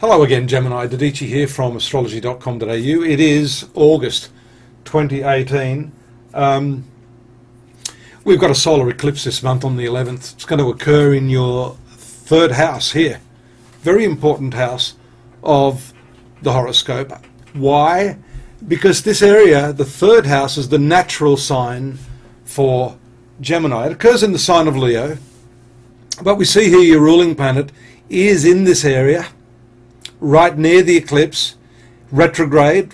Hello again, Gemini. Dadhichi here from astrology.com.au. It is August 2018. We've got a solar eclipse this month on the 11th. It's going to occur in your third house here. Very important house of the horoscope. Why? Because this area, the third house, is the natural sign for Gemini. It occurs in the sign of Leo, but we see here your ruling planet is in this area, right near the eclipse, retrograde,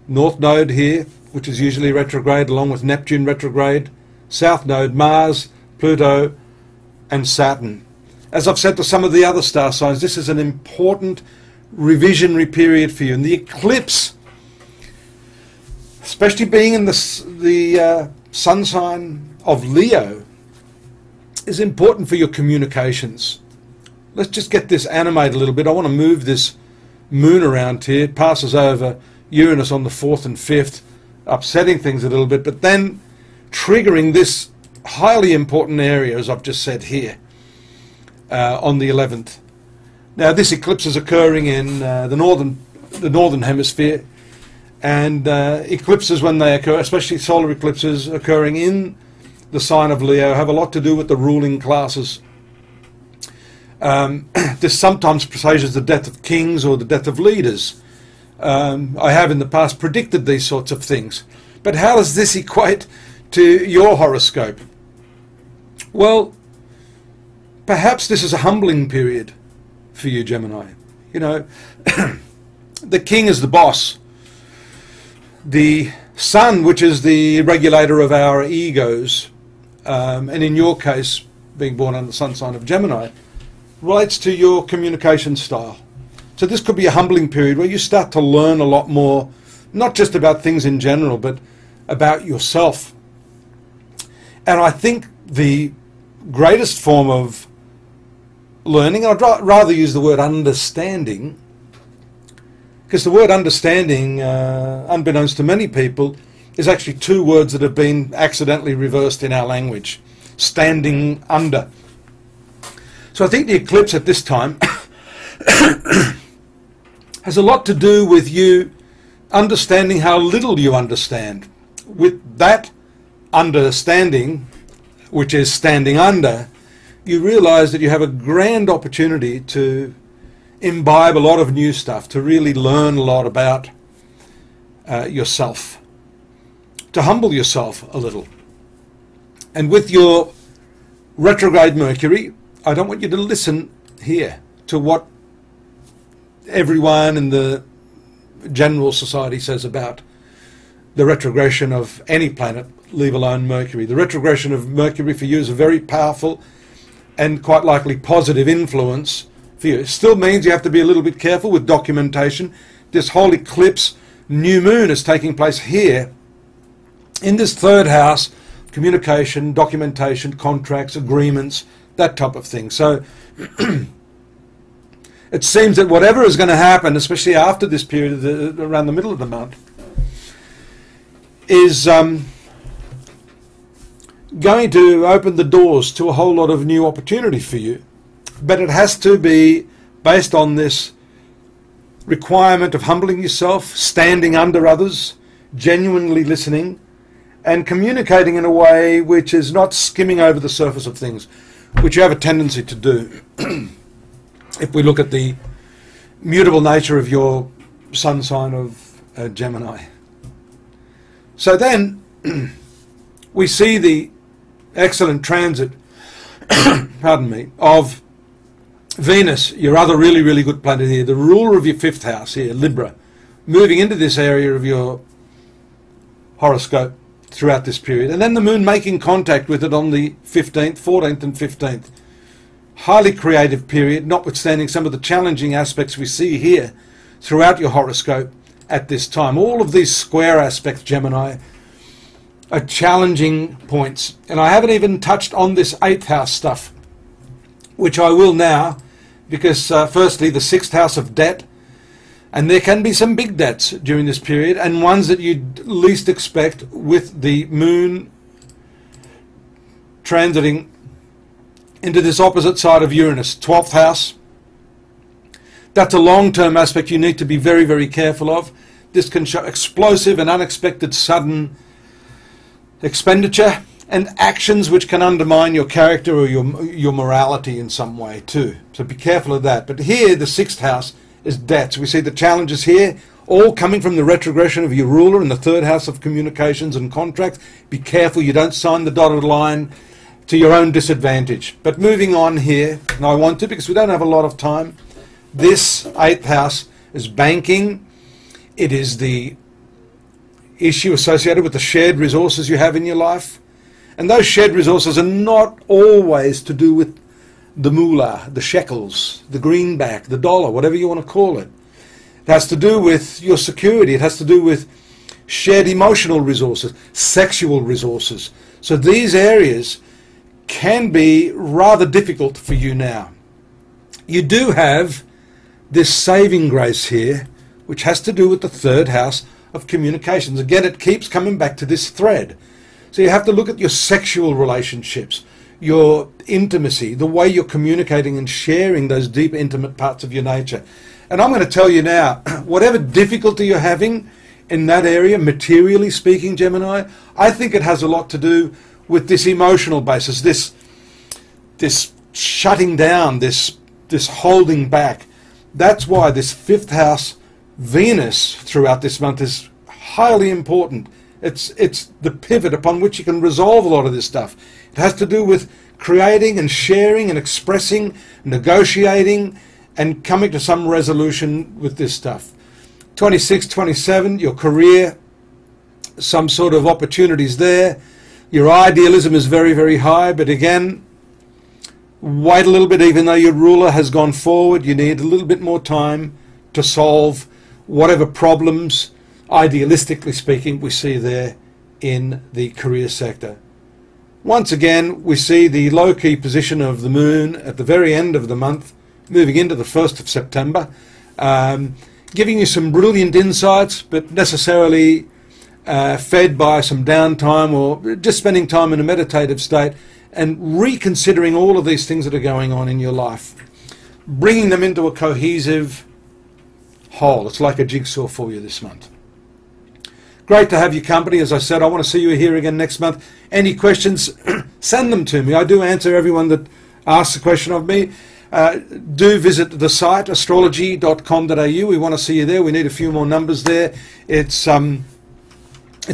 north node here, which is usually retrograde, along with Neptune retrograde, south node, Mars, Pluto, and Saturn. As I've said to some of the other star signs, this is an important revisionary period for you. And the eclipse, especially being in the sun sign of Leo, is important for your communications. Let's just get this animated a little bit. I want to move this moon around here. It passes over Uranus on the 4th and 5th, upsetting things a little bit, but then triggering this highly important area, as I've just said here, on the 11th. Now, this eclipse is occurring in the northern hemisphere, and eclipses, when they occur, especially solar eclipses occurring in the sign of Leo, have a lot to do with the ruling classes. This sometimes presages the death of kings or the death of leaders. I have in the past predicted these sorts of things. But how does this equate to your horoscope? Well, perhaps this is a humbling period for you, Gemini. You know, the king is the boss. The sun, which is the regulator of our egos, and in your case, being born under the sun sign of Gemini, relates to your communication style. So this could be a humbling period where you start to learn a lot more, not just about things in general, but about yourself. And I think the greatest form of learning, I'd rather use the word understanding, because the word understanding, unbeknownst to many people, is actually two words that have been accidentally reversed in our language. Standing under. So I think the eclipse at this time has a lot to do with you understanding how little you understand. With that understanding, which is standing under, you realize that you have a grand opportunity to imbibe a lot of new stuff, to really learn a lot about yourself, to humble yourself a little. And with your retrograde Mercury, I don't want you to listen here to what everyone in the general society says about the retrogression of any planet, leave alone Mercury. The retrogression of Mercury for you is a very powerful and quite likely positive influence for you. It still means you have to be a little bit careful with documentation. This whole eclipse new moon is taking place here in this third house: communication, documentation, contracts, agreements, that type of thing. So it seems that whatever is going to happen, especially after this period, around the middle of the month, is going to open the doors to a whole lot of new opportunity for you. But it has to be based on this requirement of humbling yourself, standing under others, genuinely listening, and communicating in a way which is not skimming over the surface of things, which you have a tendency to do. If we look at the mutable nature of your sun sign of Gemini. So then we see the excellent transit pardon me, of Venus, your other really, really good planet here, the ruler of your fifth house here, Libra, moving into this area of your horoscope throughout this period. And then the moon making contact with it on the 15th, 14th and 15th. Highly creative period, notwithstanding some of the challenging aspects we see here throughout your horoscope at this time. All of these square aspects, Gemini, are challenging points. And I haven't even touched on this 8th house stuff, which I will now, because firstly, the 6th house of debt, and there can be some big debts during this period, and ones that you'd least expect, with the moon transiting into this opposite side of Uranus, 12th house. That's a long-term aspect you need to be very, very careful of. This can show explosive and unexpected sudden expenditure and actions which can undermine your character or your morality in some way too. So be careful of that. But here, the 6th house is debts. We see the challenges here, all coming from the retrogression of your ruler in the 3rd house of communications and contracts. Be careful you don't sign the dotted line to your own disadvantage. But moving on here, and I want to because we don't have a lot of time, this 8th house is banking. It is the issue associated with the shared resources you have in your life. And those shared resources are not always to do with the moolah, the shekels, the greenback, the dollar, whatever you want to call it. It has to do with your security. It has to do with shared emotional resources, sexual resources. So these areas can be rather difficult for you now. You do have this saving grace here, which has to do with the 3rd house of communications. Again, it keeps coming back to this thread. So you have to look at your sexual relationships, your intimacy, the way you're communicating and sharing those deep, intimate parts of your nature. And I'm going to tell you now, whatever difficulty you're having in that area, materially speaking, Gemini, I think it has a lot to do with this emotional basis, this shutting down, this holding back. That's why this 5th house Venus throughout this month is highly important. It's the pivot upon which you can resolve a lot of this stuff. It has to do with creating and sharing and expressing, negotiating, and coming to some resolution with this stuff. 26, 27, your career, some sort of opportunities there. Your idealism is very, very high, but again, wait a little bit. Even though your ruler has gone forward, you need a little bit more time to solve whatever problems, idealistically speaking, we see there in the career sector. Once again, we see the low-key position of the moon at the very end of the month, moving into the 1st of September, giving you some brilliant insights, but necessarily fed by some downtime or just spending time in a meditative state and reconsidering all of these things that are going on in your life, bringing them into a cohesive whole. It's like a jigsaw for you this month. Great to have your company. As I said, I want to see you here again next month. Any questions, send them to me. I do answer everyone that asks a question of me. Do visit the site astrology.com.au. We want to see you there. We need a few more numbers there. It's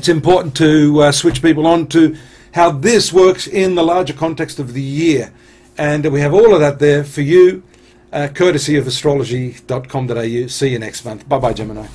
important to switch people on to how this works in the larger context of the year. And we have all of that there for you, courtesy of astrology.com.au. See you next month. Bye-bye, Gemini.